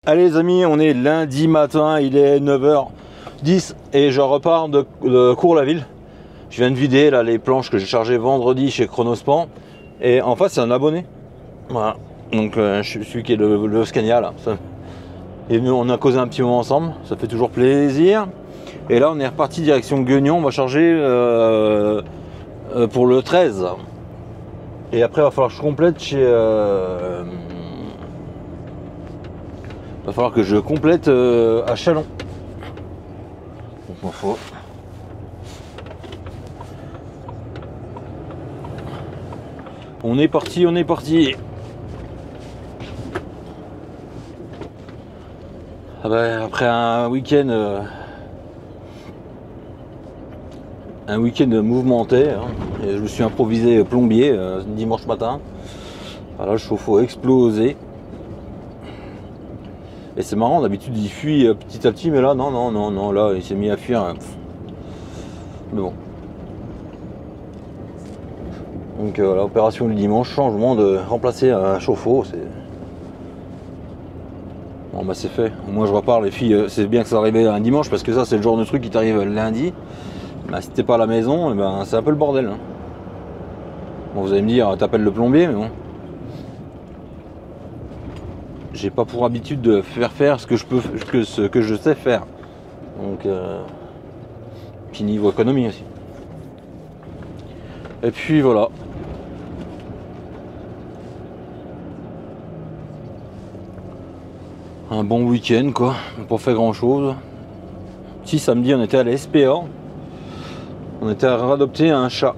Allez les amis, on est lundi matin, il est 9h10 et je repars de Cours-la-Ville. Je viens de vider là, les planches que j'ai chargées vendredi chez Chronospan. Et en fait c'est un abonné. Voilà. Donc je suis celui qui est le Scania là. Et on a causé un petit moment ensemble, ça fait toujours plaisir. Et là on est reparti direction Guignon, on va charger pour le 13. Et après il va falloir que je complète chez... Il va falloir que je complète à Chalon. Donc il faut. On est parti, on est parti. Ah bah, après un week-end mouvementé, hein, et je me suis improvisé plombier dimanche matin. Voilà, le chauffe-eau a explosé. Et c'est marrant, d'habitude il fuit petit à petit, mais là non, là il s'est mis à fuir. Mais bon. Donc l'opération du dimanche, changement de remplacer un chauffe-eau, c'est... Bon bah c'est fait, au moins je repars les filles, c'est bien que ça arrive un dimanche parce que ça c'est le genre de truc qui t'arrive lundi. Bah, si t'es pas à la maison, ben, c'est un peu le bordel. Hein. Bon vous allez me dire, t'appelles le plombier, mais bon. J'ai pas pour habitude de faire ce que je peux, ce que je sais faire. Donc puis niveau économie aussi. Et puis voilà. Un bon week-end quoi, pas fait grand chose. Si samedi on était à la SPA, on était à adopter un chat.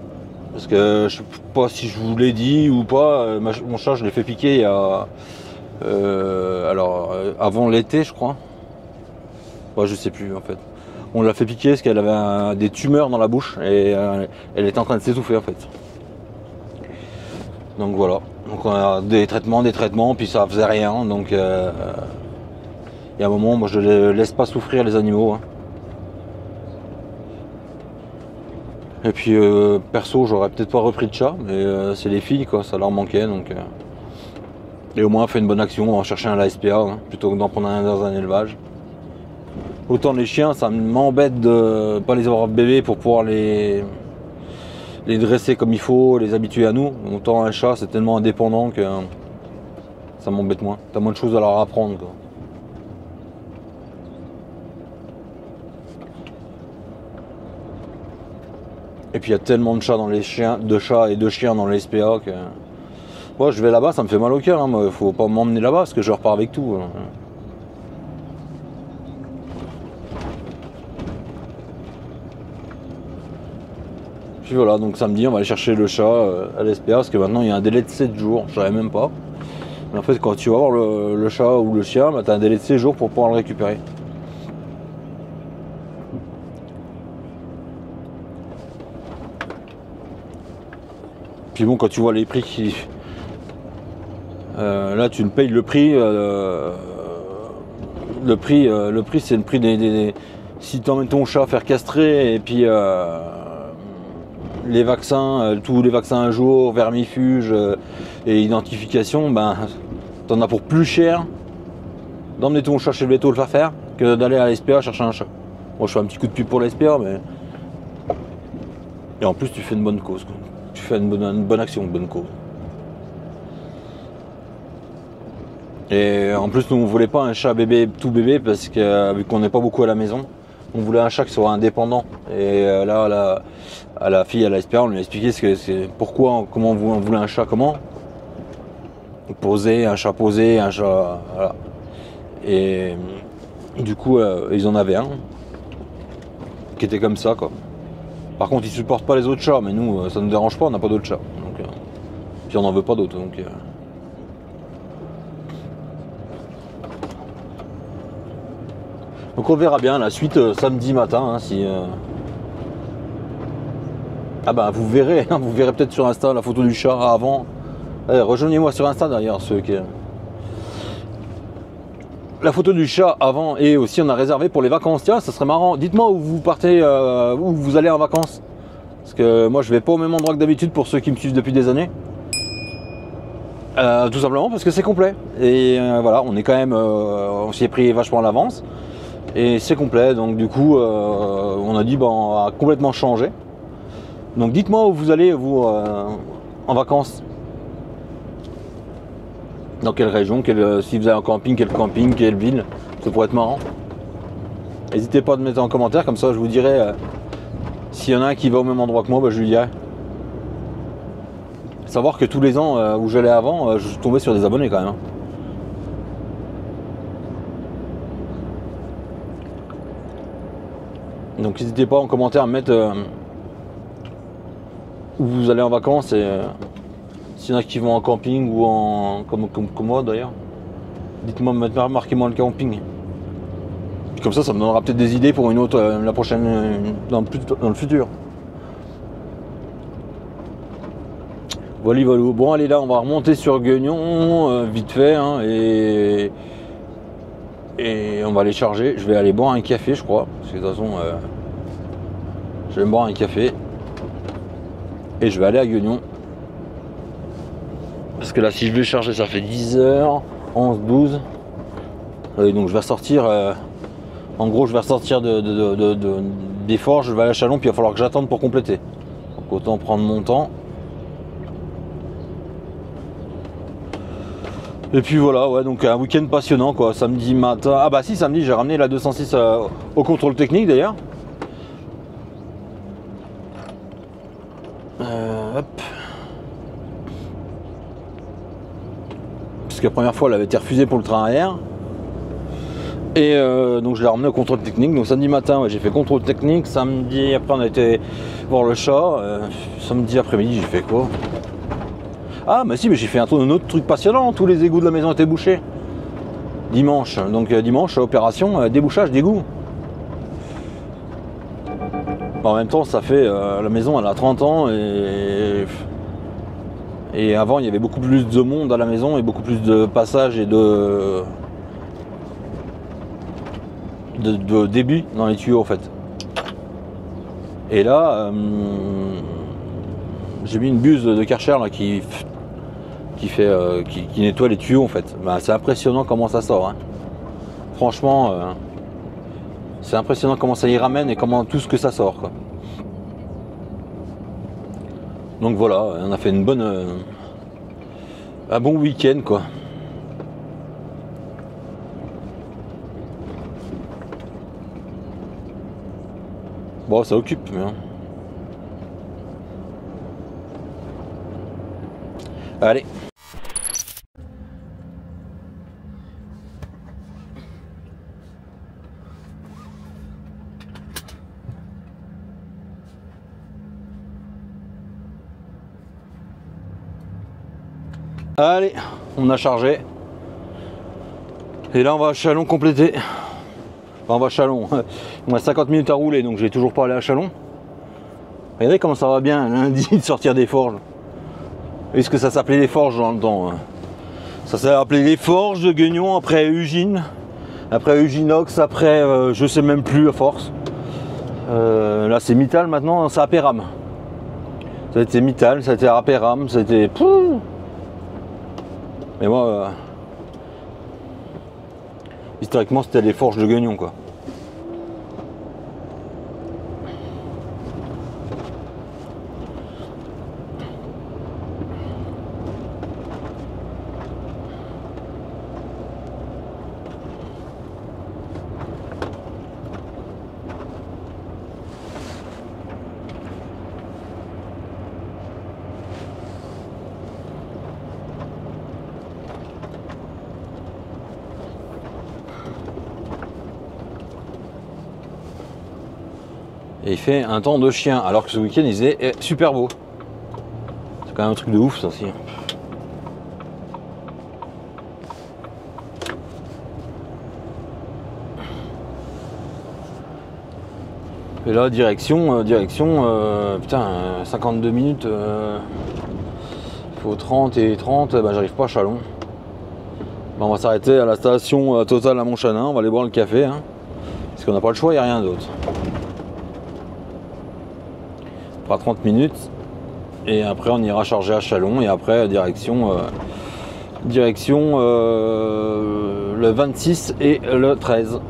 Parce que je sais pas si je vous l'ai dit ou pas, mon chat je l'ai fait piquer il y a... avant l'été je crois. Ouais, je sais plus en fait. On l'a fait piquer parce qu'elle avait des tumeurs dans la bouche et elle était en train de s'étouffer en fait. Donc voilà. Donc on a des traitements, puis ça faisait rien. Donc il y a un moment, moi je ne laisse pas souffrir les animaux. Hein. Et puis perso, j'aurais peut-être pas repris de chat, mais c'est les filles quoi, ça leur manquait donc. Et au moins on fait une bonne action, on va chercher un SPA hein, plutôt que d'en prendre un dans un élevage. Autant les chiens, ça m'embête de pas les avoir bébés pour pouvoir les dresser comme il faut, les habituer à nous. Autant un chat, c'est tellement indépendant que ça m'embête moins. T'as moins de choses à leur apprendre. Quoi. Et puis il y a tellement de chats dans les chiens, de chats et de chiens dans les SPA que. Moi je vais là-bas, ça me fait mal au cœur, hein. Faut pas m'emmener là-bas parce que je repars avec tout. Hein. Puis voilà, donc samedi on va aller chercher le chat à l'SPA parce que maintenant il y a un délai de 7 jours, je savais même pas. Mais en fait quand tu vas voir le chat ou le chien, bah, tu as un délai de 7 jours pour pouvoir le récupérer. Puis bon, quand tu vois les prix qui... là tu le payes le prix. Le prix c'est le prix des... Si tu emmènes ton chat faire castrer et puis les vaccins, tous les vaccins un jour, vermifuge et identification, ben t'en as pour plus cher d'emmener ton chat chez le veto le faire faire que d'aller à l'SPA chercher un chat. Bon, je fais un petit coup de pub pour l'SPA, mais... Et en plus tu fais une bonne cause, quoi. Tu fais une bonne action, une bonne cause. Et en plus nous on voulait pas un chat bébé, tout bébé, parce que vu qu'on n'est pas beaucoup à la maison, on voulait un chat qui soit indépendant. Et là à la fille à la SPA on lui a expliqué pourquoi, comment on voulait un chat, comment posé, un chat posé, un chat... Voilà. Et du coup ils en avaient un qui était comme ça quoi. Par contre ils supportent pas les autres chats, mais nous ça nous dérange pas, on n'a pas d'autres chats. Donc, puis on n'en veut pas d'autres. Donc on verra bien la suite samedi matin hein, si... Ah bah vous verrez peut-être sur Insta la photo du chat avant. Allez, rejoignez-moi sur Insta d'ailleurs ceux qui... La photo du chat avant, et aussi on a réservé pour les vacances. Tiens, ça serait marrant. Dites-moi où vous partez, où vous allez en vacances. Parce que moi je vais pas au même endroit que d'habitude pour ceux qui me suivent depuis des années. Tout simplement parce que c'est complet. Et voilà, on est quand même, on s'y est pris vachement à l'avance. Et c'est complet, donc du coup, on a dit bon, on va complètement changer. Donc dites-moi où vous allez, vous, en vacances. Dans quelle région, si vous avez un camping, quel camping, quelle ville. Ça pourrait être marrant. N'hésitez pas à me mettre en commentaire, comme ça je vous dirai s'il y en a un qui va au même endroit que moi, bah, je lui dirai. Savoir que tous les ans où j'allais avant, je tombais sur des abonnés quand même. Donc n'hésitez pas en commentaire à me mettre où vous allez en vacances et s'il y en a qui vont en camping ou comme moi d'ailleurs. Dites-moi, marquez-moi le camping. Comme ça me donnera peut-être des idées pour une autre, la prochaine, dans le futur. Voilà. Bon, allez, là, on va remonter sur Guignon, vite fait, hein, et on va aller charger. Je vais aller boire un café, je crois. Parce que de toute façon, je vais boire un café. Et je vais aller à Guignon. Parce que là, si je vais charger, ça fait 10h, 11, 12. Et donc, je vais ressortir. En gros, je vais ressortir des forges, je vais aller à Chalon, puis il va falloir que j'attende pour compléter. Donc, autant prendre mon temps. Et puis voilà, ouais, donc un week-end passionnant quoi, samedi matin. Ah bah si, samedi j'ai ramené la 206 au contrôle technique d'ailleurs. Hop. Parce que la première fois elle avait été refusée pour le train arrière. Et donc je l'ai ramené au contrôle technique. Donc samedi matin ouais, j'ai fait contrôle technique. Samedi après on a été voir le chat. Samedi après-midi j'ai fait quoi? Ah mais si, mais j'ai fait un autre truc passionnant, tous les égouts de la maison étaient bouchés. Dimanche, donc dimanche, opération débouchage d'égouts. En même temps ça fait, la maison elle a 30 ans et avant il y avait beaucoup plus de monde à la maison et beaucoup plus de passages et de débit dans les tuyaux en fait. Et là, j'ai mis une buse de Karcher là, qui nettoie les tuyaux en fait. Bah, c'est impressionnant comment ça sort. Hein. Franchement, c'est impressionnant comment ça y ramène et comment tout ce que ça sort. Quoi. Donc voilà, on a fait un bon week-end quoi. Bon, ça occupe, mais. Allez. Allez, on a chargé. Et là, on va à Chalon compléter. Enfin, on va à Chalon. On a 50 minutes à rouler, donc je vais toujours pas aller à Chalon. Regardez comment ça va bien lundi de sortir des forges. Est-ce que ça s'appelait les forges dans le temps? Ça s'est appelé les forges de Guignon, après Ugine, après Uginox, après je sais même plus à force. Là c'est Mittal maintenant, c'est Apéram. Ça a été Mittal, ça a été Apéram, ça a été. Mais moi, historiquement c'était les forges de Guignon quoi. Et il fait un temps de chien, alors que ce week-end il faisait super beau. C'est quand même un truc de ouf ça aussi. Et là direction, putain 52 minutes, faut 30 et 30, bah, j'arrive pas à Chalon. Bah, on va s'arrêter à la station Total à Montchanin, on va aller boire le café, hein, parce qu'on n'a pas le choix, il n'y a rien d'autre. On fera 30 minutes et après on ira charger à Chalon et après direction Direction le 26 et le 13.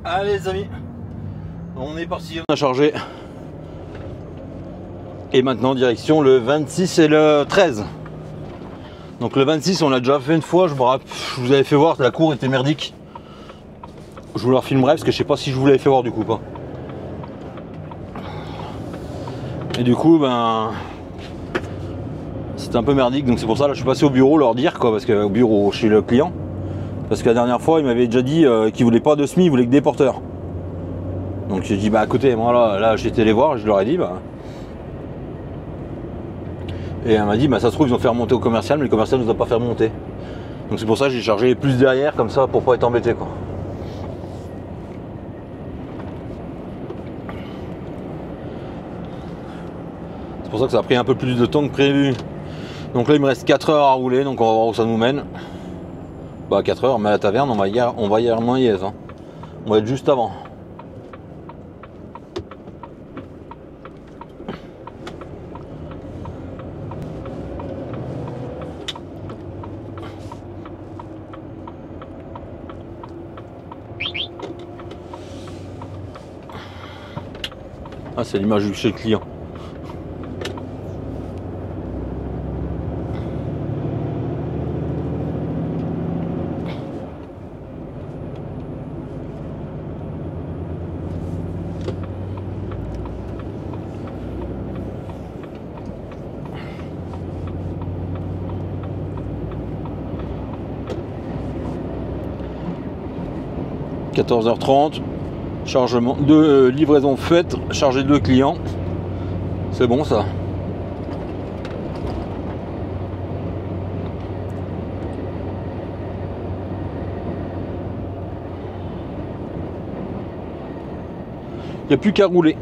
Allez les amis, on est parti, on a chargé. Et maintenant direction le 26 et le 13. Donc le 26 on l'a déjà fait une fois, je vous avais fait voir, la cour était merdique. Je vous la refilmerai parce que je sais pas si je vous l'avais fait voir du coup pas. Et du coup ben c'était un peu merdique, donc c'est pour ça là je suis passé au bureau leur dire quoi, parce que au bureau chez le client. Parce que la dernière fois, il m'avait déjà dit qu'il voulait pas de SMI, il voulait que des porteurs. Donc j'ai dit, bah écoutez, moi là j'étais les voir, je leur ai dit, bah. Et elle m'a dit, bah ça se trouve, ils ont fait remonter au commercial, mais le commercial nous a pas fait remonter. Donc c'est pour ça que j'ai chargé plus derrière, comme ça, pour pas être embêté quoi. C'est pour ça que ça a pris un peu plus de temps que prévu. Donc là, il me reste 4 heures à rouler, donc on va voir où ça nous mène. Bah 4 heures, mais à la taverne on va y aller moins yes, hein. On va être juste avant. Ah c'est l'image du chez le client. – 14h30, chargement de livraison faite, chargé de clients. C'est bon ça. Il n'y a plus qu'à rouler.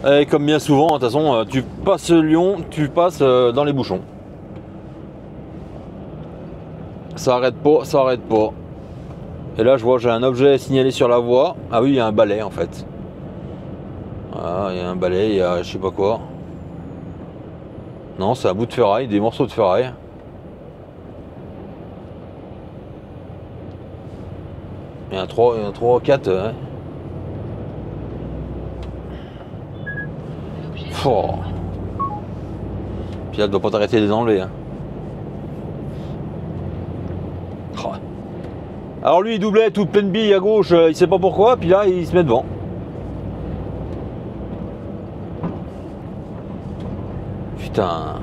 Et comme bien souvent, de toute façon, tu passes Lyon, tu passes dans les bouchons. Ça arrête pas, ça arrête pas. Et là, je vois, j'ai un objet signalé sur la voie. Ah oui, il y a un balai en fait. Ah, il y a un balai, il y a je sais pas quoi. Non, c'est un bout de ferraille, des morceaux de ferraille. Il y a un 3, 4. Ouais. Oh. Puis là, elle doit pas t'arrêter de les enlever. Hein. Oh. Alors lui, il doublait toute pleine bille à gauche, il sait pas pourquoi, puis là, il se met devant. Putain.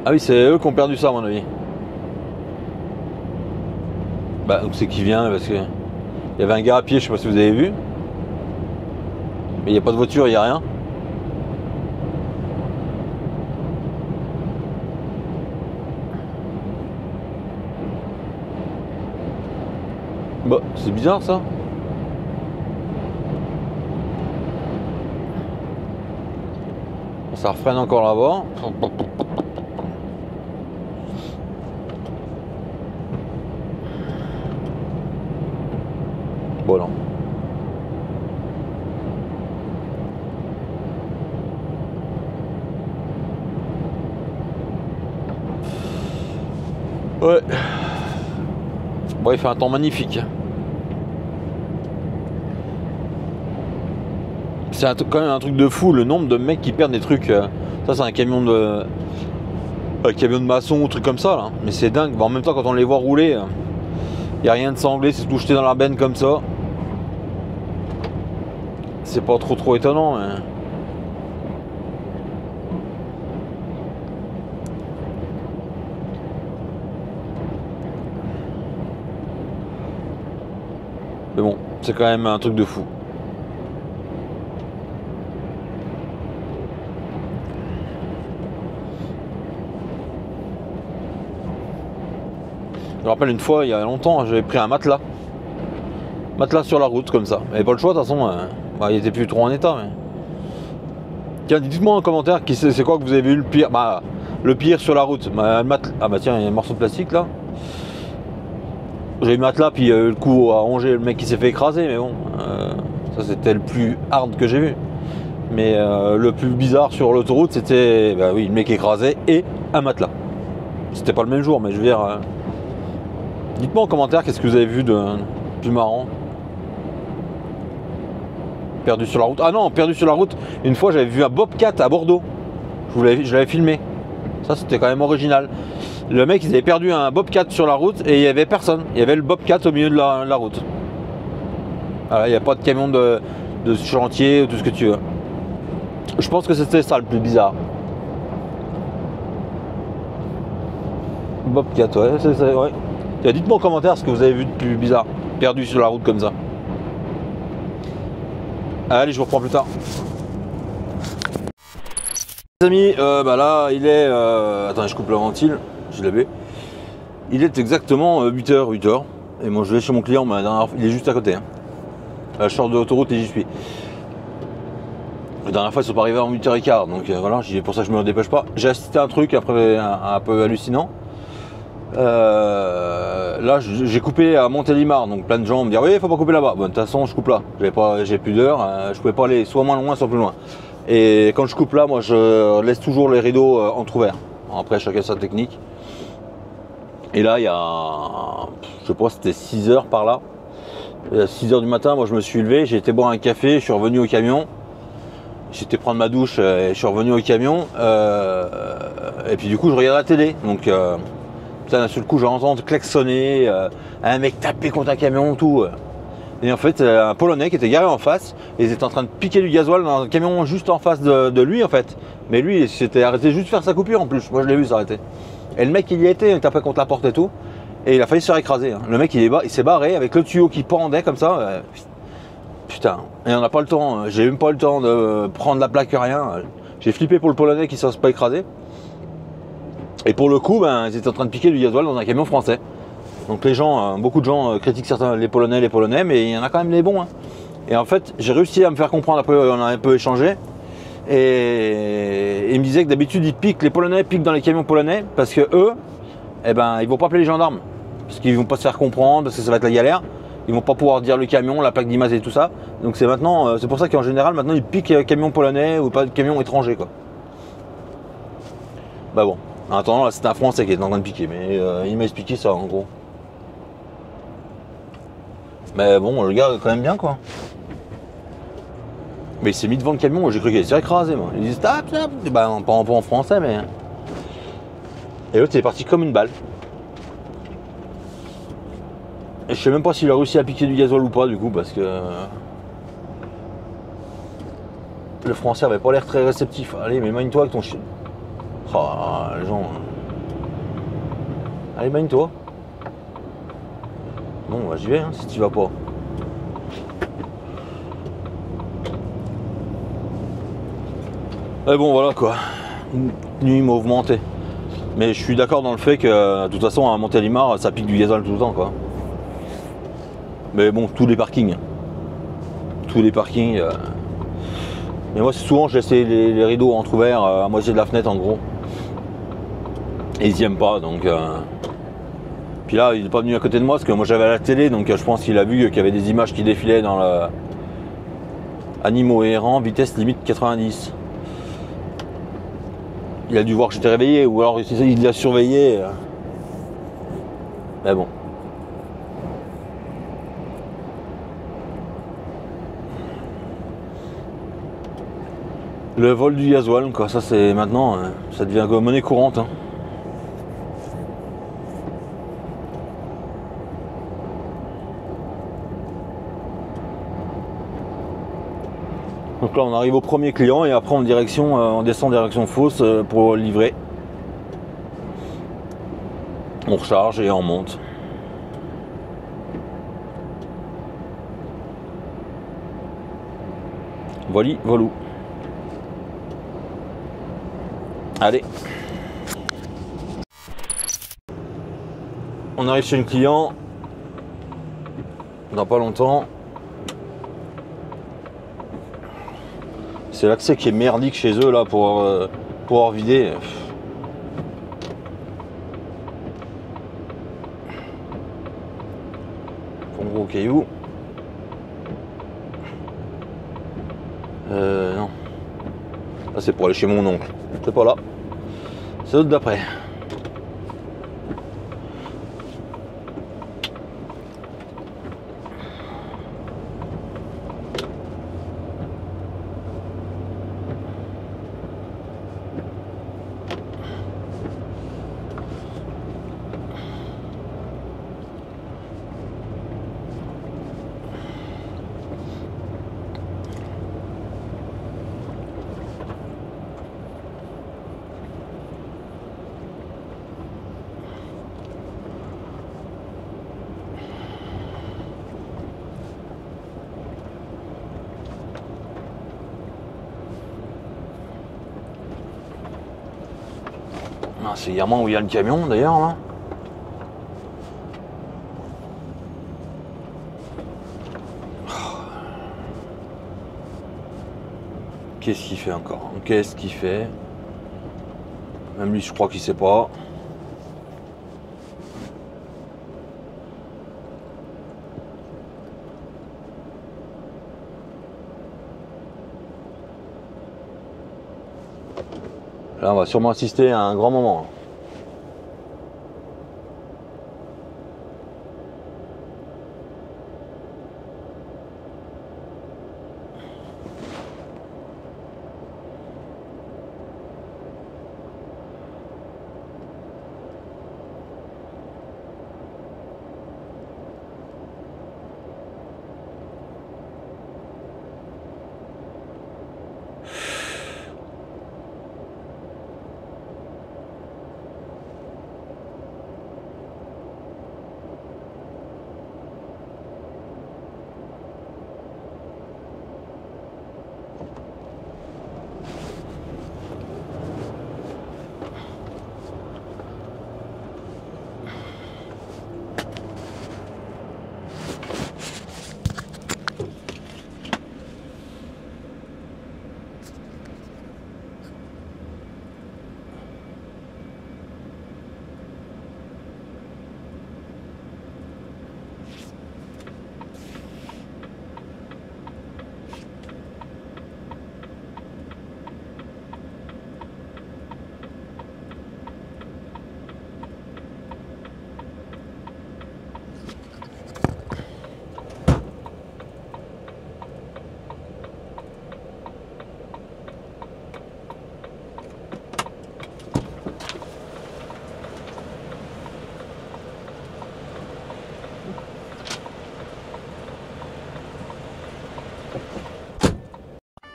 Ah oui, c'est eux qui ont perdu ça à mon avis. Bah donc c'est qui vient parce que il y avait un gars à pied, je sais pas si vous avez vu. Mais il n'y a pas de voiture, il n'y a rien. Bah c'est bizarre ça. Ça refreine encore là-bas. Bon non. Ouais. Bon, il fait un temps magnifique. C'est quand même un truc de fou le nombre de mecs qui perdent des trucs. Ça c'est un camion de maçon ou truc comme ça là. Mais c'est dingue. Bon, en même temps quand on les voit rouler, il n'y a rien de sanglé, c'est tout jeté dans la benne comme ça. C'est pas trop étonnant. Mais... mais bon, c'est quand même un truc de fou. Je me rappelle une fois, il y a longtemps, j'avais pris un matelas. Matelas sur la route, comme ça. Et pas le choix, de toute façon, bah, il était plus trop en état. Mais... Tiens, dites-moi en commentaire, c'est quoi que vous avez vu le pire. Bah, le pire sur la route. Ah bah tiens, il y a un morceau de plastique là. J'ai eu le matelas, puis le coup à Angers, le mec qui s'est fait écraser, mais bon. Ça c'était le plus hard que j'ai vu. Mais le plus bizarre sur l'autoroute, c'était, bah oui, le mec écrasé et un matelas. C'était pas le même jour, mais je veux dire... dites-moi en commentaire qu'est-ce que vous avez vu de plus marrant. Perdu sur la route. Ah non, perdu sur la route. Une fois, j'avais vu un Bobcat à Bordeaux. Je l'avais filmé. Ça, c'était quand même original. Le mec, ils avaient perdu un Bobcat sur la route et il n'y avait personne. Il y avait le Bobcat au milieu de la route. Voilà, il n'y a pas de camion de chantier ou tout ce que tu veux. Je pense que c'était ça le plus bizarre. Bobcat, ouais, c'est ouais. Dites-moi en commentaire ce que vous avez vu de plus bizarre. Perdu sur la route comme ça. Allez, je vous reprends plus tard. Les amis, bah là, il est... attendez, je coupe le ventile. Je l'avais. Il est exactement 8h. Et moi, je vais chez mon client, mais il est juste à côté. Hein. Je sors de l'autoroute et j'y suis. La dernière fois, ils sont pas arrivés en 8h15. Donc voilà, pour ça que je me dépêche pas. J'ai assisté à un truc après un peu hallucinant. Là j'ai coupé à Montélimar, donc plein de gens me disent oui, il faut pas couper là-bas. Bon, de toute façon je coupe là, j'ai plus d'heure, je pouvais pas aller soit moins loin soit plus loin. Et quand je coupe là, moi je laisse toujours les rideaux entrouverts. Après chacun sa technique. Et là il y a, je sais pas, c'était 6h par là. À 6h du matin, moi je me suis levé, j'ai été boire un café, je suis revenu au camion. J'étais prendre ma douche et je suis revenu au camion. Et puis du coup je regarde la télé. Donc d'un seul coup, j'entends klaxonner, un mec taper contre un camion, tout. Et en fait, un Polonais qui était garé en face, et ils étaient en train de piquer du gasoil dans un camion juste en face de lui, en fait. Mais lui, il s'était arrêté juste de faire sa coupure en plus. Moi, je l'ai vu s'arrêter. Et le mec, il y était, il tapait contre la porte et tout. Et il a failli se faire écraser. Hein. Le mec, il s'est barré avec le tuyau qui pendait comme ça. Putain. Et on n'a pas le temps. J'ai même pas le temps de prendre la plaque, rien. J'ai flippé pour le Polonais qui ne se fasse pas écraser. Et pour le coup, ben, ils étaient en train de piquer du gasoil dans un camion français. Donc les gens, beaucoup de gens critiquent certains les Polonais, mais il y en a quand même des bons. Hein. Et en fait, j'ai réussi à me faire comprendre, après on a un peu échangé, et il me disait que d'habitude les Polonais piquent dans les camions polonais, parce que eux, eh ben, ils vont pas appeler les gendarmes, parce qu'ils vont pas se faire comprendre, parce que ça va être la galère. Ils vont pas pouvoir dire le camion, la plaque d'image et tout ça. Donc c'est maintenant, c'est pour ça qu'en général maintenant ils piquent camion polonais ou pas de camion étranger quoi. Bah bon, en attendant là c'est un Français qui est en train de piquer, mais il m'a expliqué ça en gros. Mais bon, le gars quand même bien quoi. Mais il s'est mis devant le camion, j'ai cru qu'il allait écrasé moi. Il dit stop, stop. Bah pas en français mais. Et l'autre il est parti comme une balle. Et je sais même pas s'il a réussi à piquer du gasoil ou pas du coup parce que le français avait pas l'air très réceptif. Allez mais mine-toi avec ton chien. Oh les gens. Allez mine-toi. Bon bah j'y vais hein, si tu vas pas. Et bon voilà quoi. Nuit mouvementée. Mais je suis d'accord dans le fait que de toute façon à Montélimar ça pique du gasoil tout le temps quoi. Mais bon, tous les parkings. Tous les parkings. Mais moi, souvent, je laisse les rideaux entrouverts à moitié de la fenêtre, en gros. Et ils y aiment pas, donc... Puis là, il n'est pas venu à côté de moi, parce que moi, j'avais la télé, donc je pense qu'il a vu qu'il y avait des images qui défilaient dans le... Animaux errants, vitesse limite 90. Il a dû voir que j'étais réveillé, ou alors il l'a surveillé. Mais bon. Le vol du gasoil, quoi, ça c'est maintenant, ça devient comme monnaie courante. Hein. Donc là on arrive au premier client et après on descend direction Fos pour livrer. On recharge et on monte. Voilà, voilou. Allez. On arrive chez une client dans pas longtemps. C'est l'accès qui est merdique chez eux là pour pouvoir vider. Bon gros caillou. Non. Là c'est pour aller chez mon oncle. C'est pas là. C'est l'autre d'après. C'est également où il y a le camion d'ailleurs là. Qu'est-ce qu'il fait encore? Qu'est-ce qu'il fait? Même lui je crois qu'il sait pas. Là on va sûrement assister à un grand moment.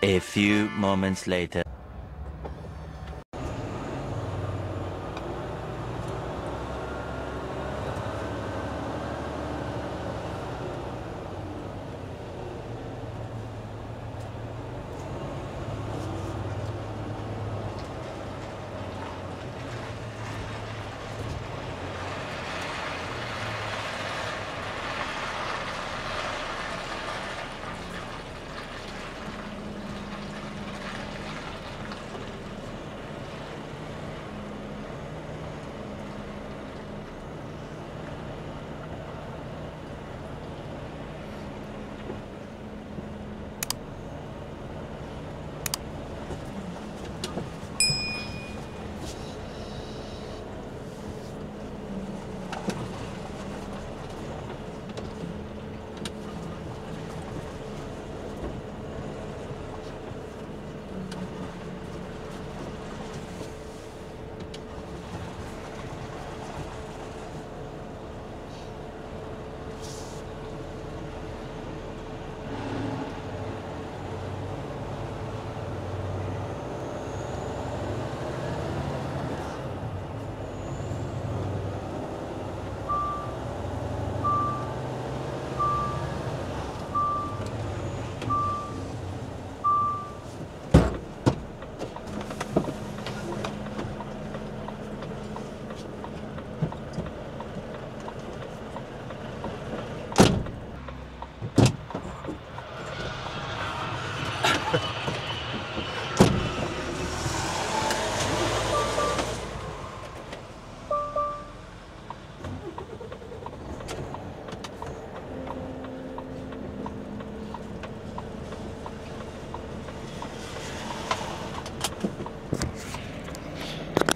A few moments later.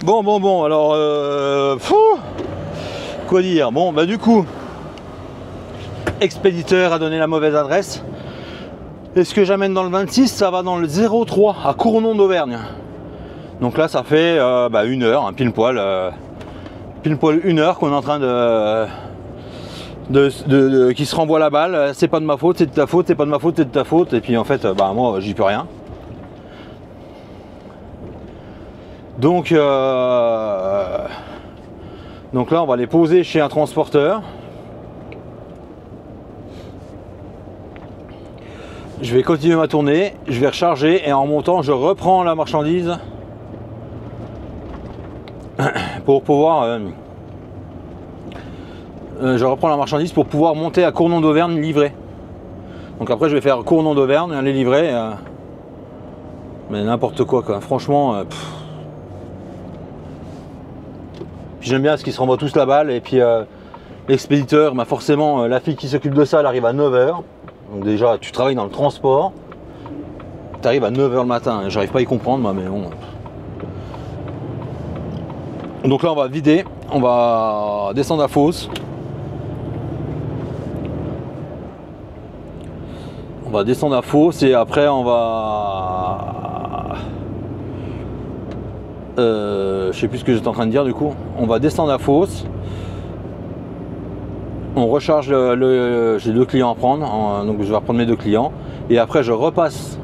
Bon, alors, quoi dire? Bon, bah du coup, expéditeur a donné la mauvaise adresse. Et ce que j'amène dans le 26, ça va dans le 03 à Cournon d'Auvergne. Donc là, ça fait une heure, hein, pile poil une heure qu'on est en train qui se renvoie la balle. C'est pas de ma faute, c'est de ta faute, c'est pas de ma faute, c'est de ta faute. Et puis en fait, moi, j'y peux rien. Donc là, on va les poser chez un transporteur. Je vais continuer ma tournée, je vais recharger et en montant, je reprends la marchandise pour pouvoir pour pouvoir monter à Cournon d'Auvergne livrer. Donc après, je vais faire Cournon d'Auvergne, aller livrer. Mais n'importe quoi, franchement. Puis j'aime bien ce qu'ils se renvoient tous la balle. Et puis l'expéditeur, forcément, la fille qui s'occupe de ça, elle arrive à 9h. Donc déjà, tu travailles dans le transport. Tu arrives à 9h le matin. J'arrive pas à y comprendre, moi, mais bon. Donc là, on va vider. On va descendre à Fosse. On va descendre à Fosse et après, on va... je sais plus ce que j'étais en train de dire du coup. On va descendre à Fosse. On recharge j'ai 2 clients à prendre, donc je vais reprendre mes 2 clients. Et après je repasse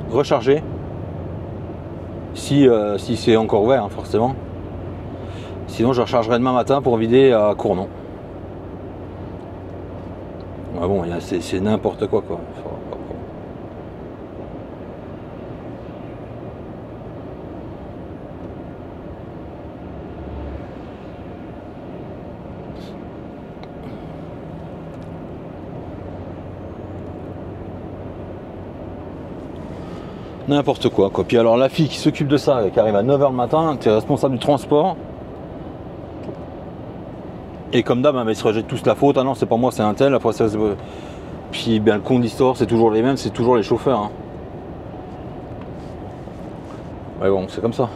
recharger. Si c'est encore ouvert, hein, forcément. Sinon je rechargerai demain matin pour vider à Cournon. Ouais, bon, c'est n'importe quoi. N'importe quoi. Puis alors la fille qui s'occupe de ça, qui arrive à 9h le matin, tu es responsable du transport. Et comme d'hab, ils se rejettent tous la faute. Ah non, c'est pas moi, c'est un tel. Après, puis le compte d'histoire, c'est toujours les mêmes, c'est toujours les chauffeurs. Hein. Ouais, bon, c'est comme ça.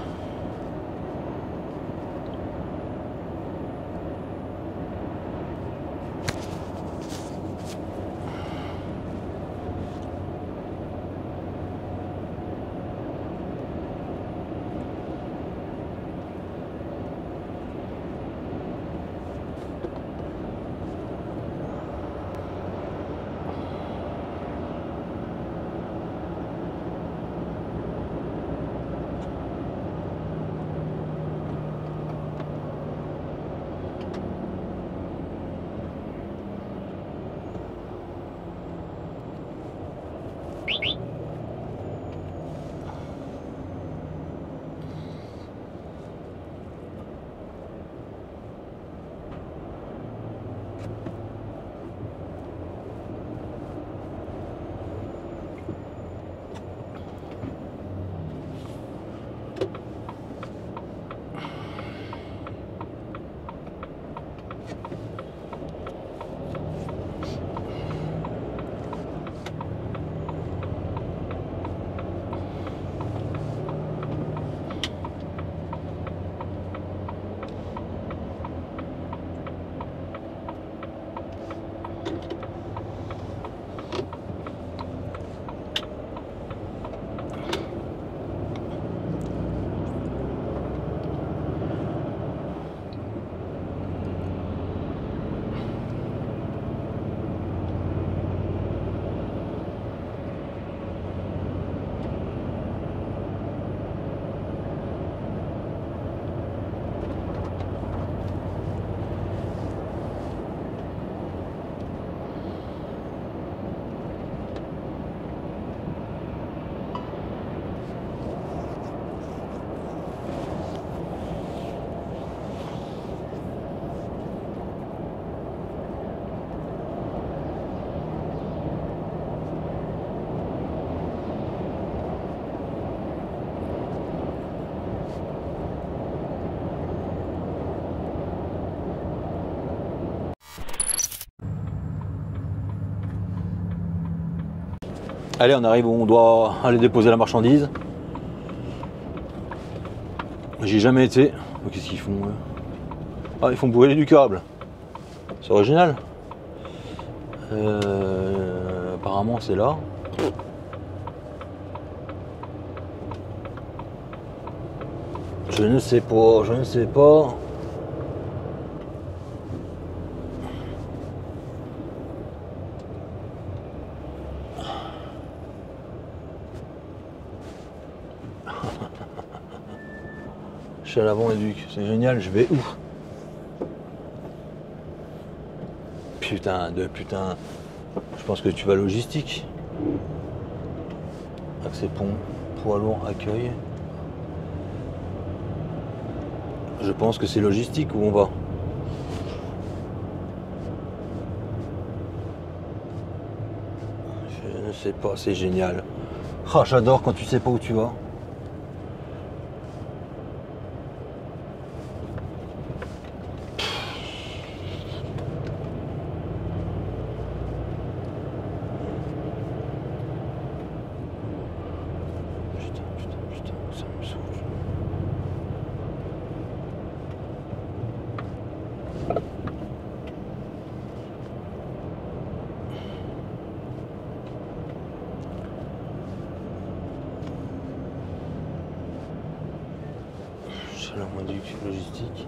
Allez, on arrive où on doit aller déposer la marchandise. J'ai jamais été. Qu'est-ce qu'ils font Ah, ils font brûler du câble. C'est original. Apparemment c'est là. Je ne sais pas, je ne sais pas. Je suis à l'Avant-Éduc, c'est génial, je vais où? Putain de putain. Je pense que tu vas logistique. Accès pont, poids lourd, accueil. Je pense que c'est logistique où on va. Je ne sais pas, c'est génial. Ah, j'adore quand tu sais pas où tu vas. Putain, ça me saoule. C'est la moindre logistique.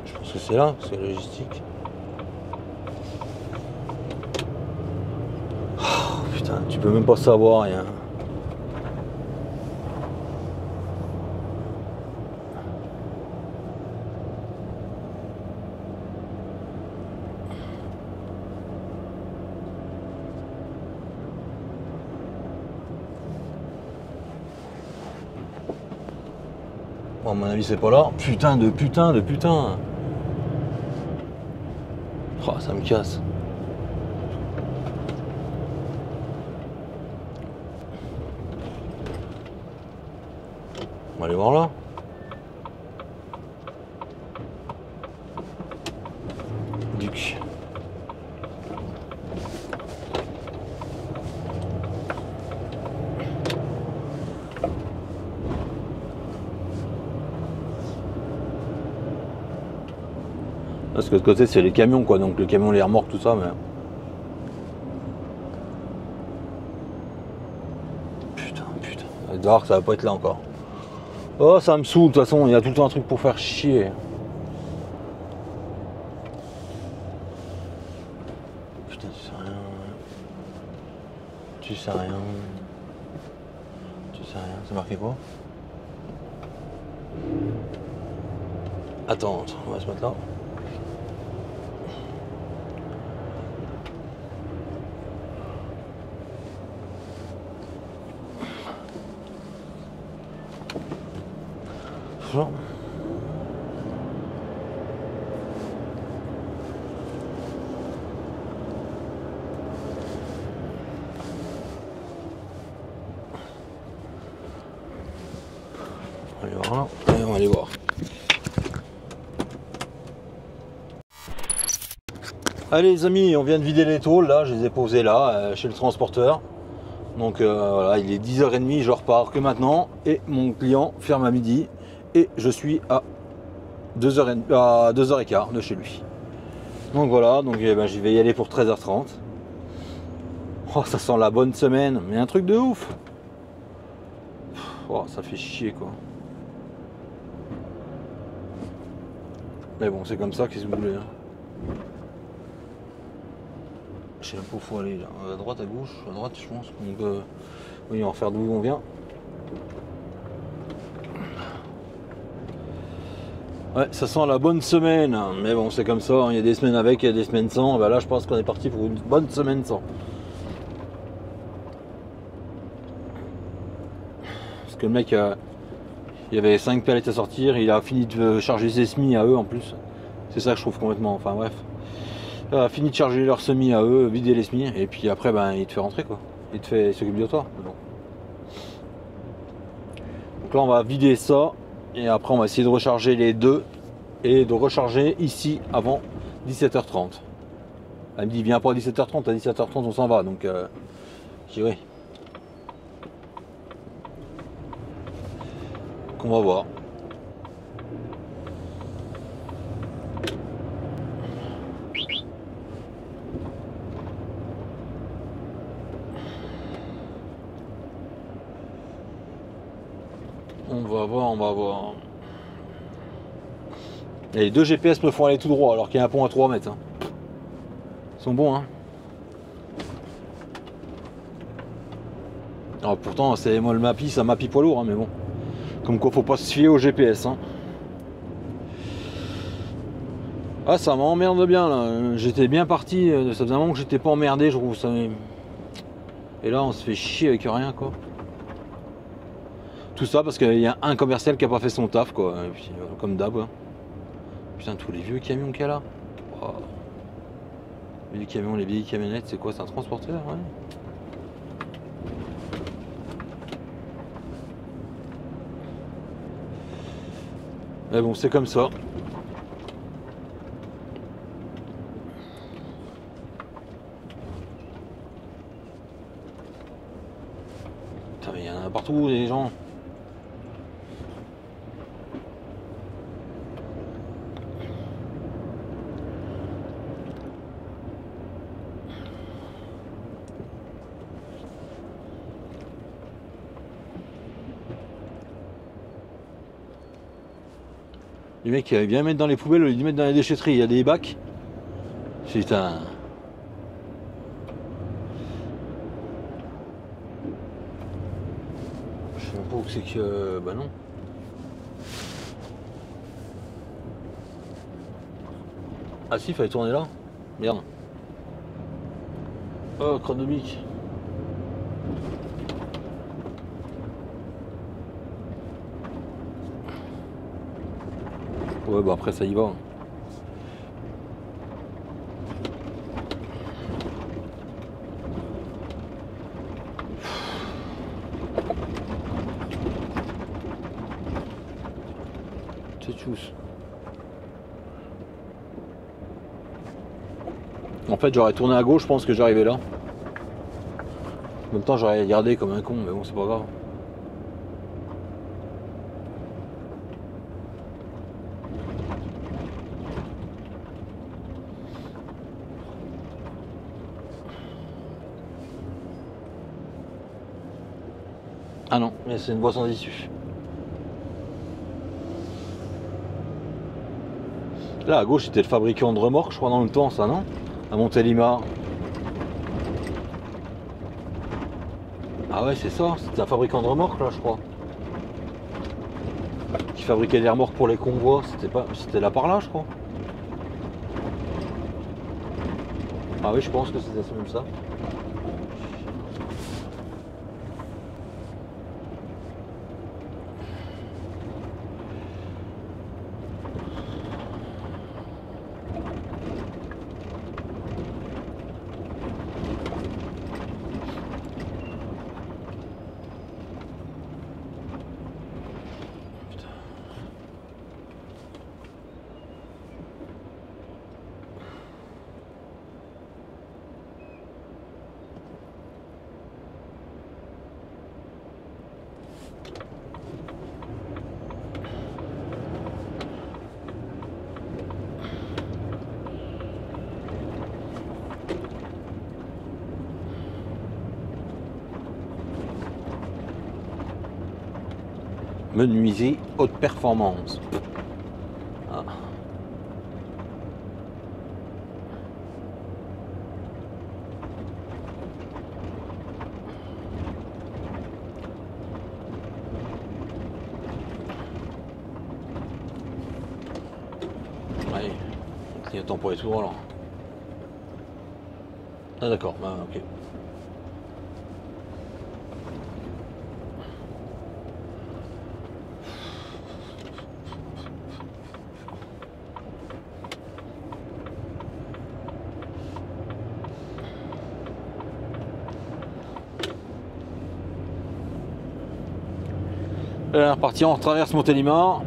Je pense que c'est là, c'est logistique. Oh, putain, tu peux même pas savoir rien. Bon, à mon avis, c'est pas là. Putain de putain de putain. Oh, ça me casse. On va aller voir là. Duc. Parce que de l'autre côté c'est les camions quoi, donc le camion, les remorques, tout ça, mais. Putain. Dark, ça va pas être là encore. Oh, ça me saoule, de toute façon, il y a tout le temps un truc pour faire chier. Putain, tu sais rien. Tu sais rien. C'est marqué quoi? Attends, on va se mettre là. Genre. On va aller voir là. Et on va aller voir. Allez les amis, on vient de vider les tôles là, je les ai posées là, chez le transporteur. Donc voilà, il est 10h30, je repars que maintenant. Et mon client ferme à midi. Et je suis à 2h15 de chez lui. Donc voilà, donc je vais y aller pour 13h30. Oh, ça sent la bonne semaine, mais un truc de ouf. Oh, ça fait chier quoi. Mais bon, c'est comme ça, qu'est-ce que vous voulez hein. Je sais pas où il faut aller là. À droite, à gauche, à droite je pense. Donc oui, on va faire d'où on vient. Ouais, ça sent la bonne semaine, mais bon c'est comme ça, il y a des semaines avec, il y a des semaines sans, ben là je pense qu'on est parti pour une bonne semaine sans. Parce que le mec, il y avait 5 palettes à sortir, il a fini de charger ses semis à eux en plus. C'est ça que je trouve complètement. Enfin bref. Fini de charger leur semi à eux, vider les semis, et puis après ben il te fait rentrer quoi. Il s'occupe de toi. Bon. Donc là on va vider ça et après on va essayer de recharger les deux et de recharger ici avant 17h30. Elle me dit viens pas à 17h30, à 17h30 on s'en va, donc je dis oui. Donc on va voir. On va voir. Et les deux GPS me font aller tout droit alors qu'il y a un pont à 3 mètres. Hein. Ils sont bons, hein. Alors, pourtant, c'est moi le Mappy, ça Mappy poids lourd, hein, mais bon. Comme quoi, faut pas se fier au GPS. Hein. Ah, ça m'emmerde bien là. J'étais bien parti. Ça faisait un moment que j'étais pas emmerdé, je trouve ça. Et là, on se fait chier avec rien, quoi. Tout ça parce qu'il y a un commercial qui a pas fait son taf, quoi. Et puis, comme d'hab. Hein. Putain, tous les vieux camions qu'il y a là. Oh. Les camions, les vieilles camionnettes, c'est quoi? C'est un transporteur, ouais. Mais bon, c'est comme ça. Putain, mais il y en a partout, les gens. Les mecs qui viennent mettre dans les poubelles, ils mettent dans les déchetteries, il y a des bacs. Putain. Je sais même pas où c'est que. Bah non. Ah si, il fallait tourner là. Merde. Oh, chronomique. Ouais, bah après ça y va. C'est tchousse. En fait, j'aurais tourné à gauche, je pense que j'arrivais là. En même temps, j'aurais regardé comme un con, mais bon, c'est pas grave. Ah non, mais c'est une voie sans issue. Là, à gauche, c'était le fabricant de remorques, je crois, dans le temps, ça, non? À Montélimar. Ah ouais, c'est ça, c'était un fabricant de remorques, là, je crois. Qui fabriquait des remorques pour les convois, c'était là par là, je crois. Ah oui, je pense que c'était même ça. Menuiserie haute performance. Ah. Allez, on clignotant pour les tours alors. Ah d'accord, bah, ok. Et là, reparti, on traverse Montélimar.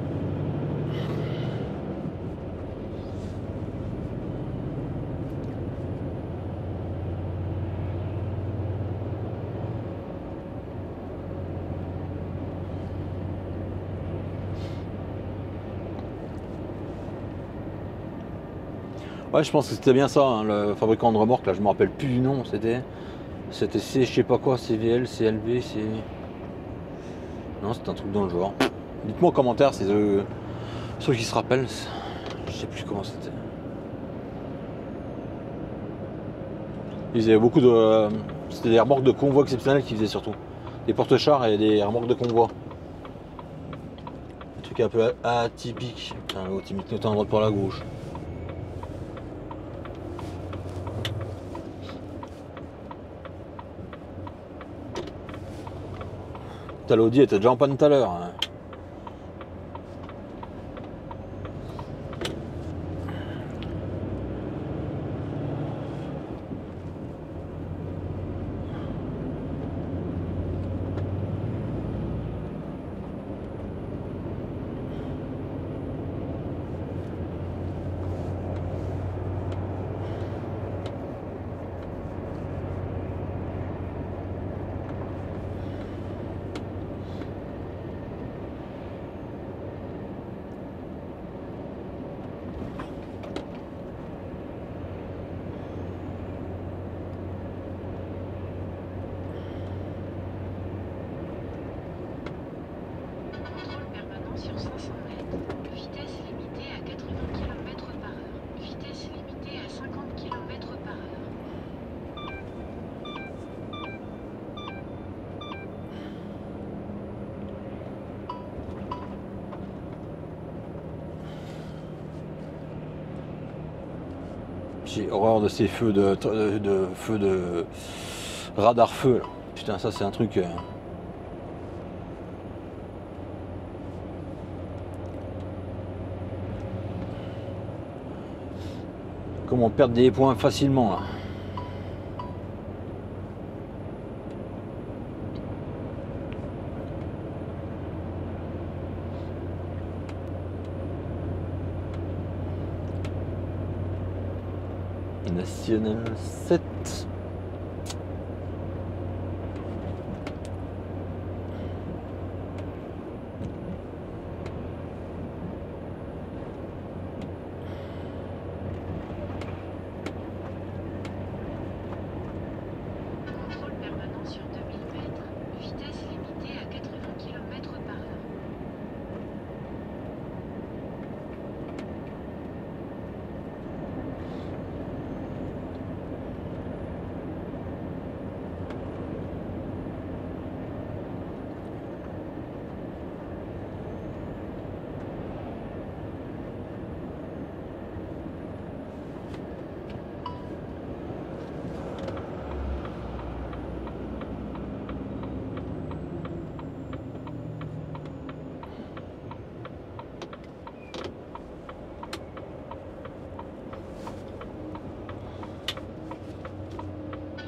Ouais, je pense que c'était bien ça, hein, le fabricant de remorques, là, je me rappelle plus du nom, c'était C, je sais pas quoi, CVL, CLV, c'est... Non, c'était un truc dans le genre. Dites-moi en commentaire, c'est ceux qui se rappellent, je sais plus comment c'était. Ils avaient beaucoup de... C'était des remorques de convoi exceptionnels qu'ils faisaient surtout. Des porte-chars et des remorques de convoi. Un truc un peu atypique. Putain, l'autre il met tout à droite par la gauche. L'Audi était déjà en panne tout à l'heure. Hein. Sur 500 mètres, vitesse limitée à 80 km/h, vitesse limitée à 50 km/h. J'ai horreur de ces feux de radar feu là. Putain, ça c'est un truc... Comment perdre des points facilement là. National 7. Contrôle permanent sur 2000 mètres, vitesse limitée à 80 km/h.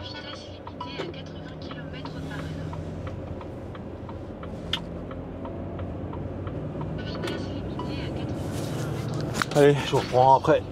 Vitesse limitée à 80 km/h. Vitesse limitée à 80 km/h. Allez, je vous reprends après.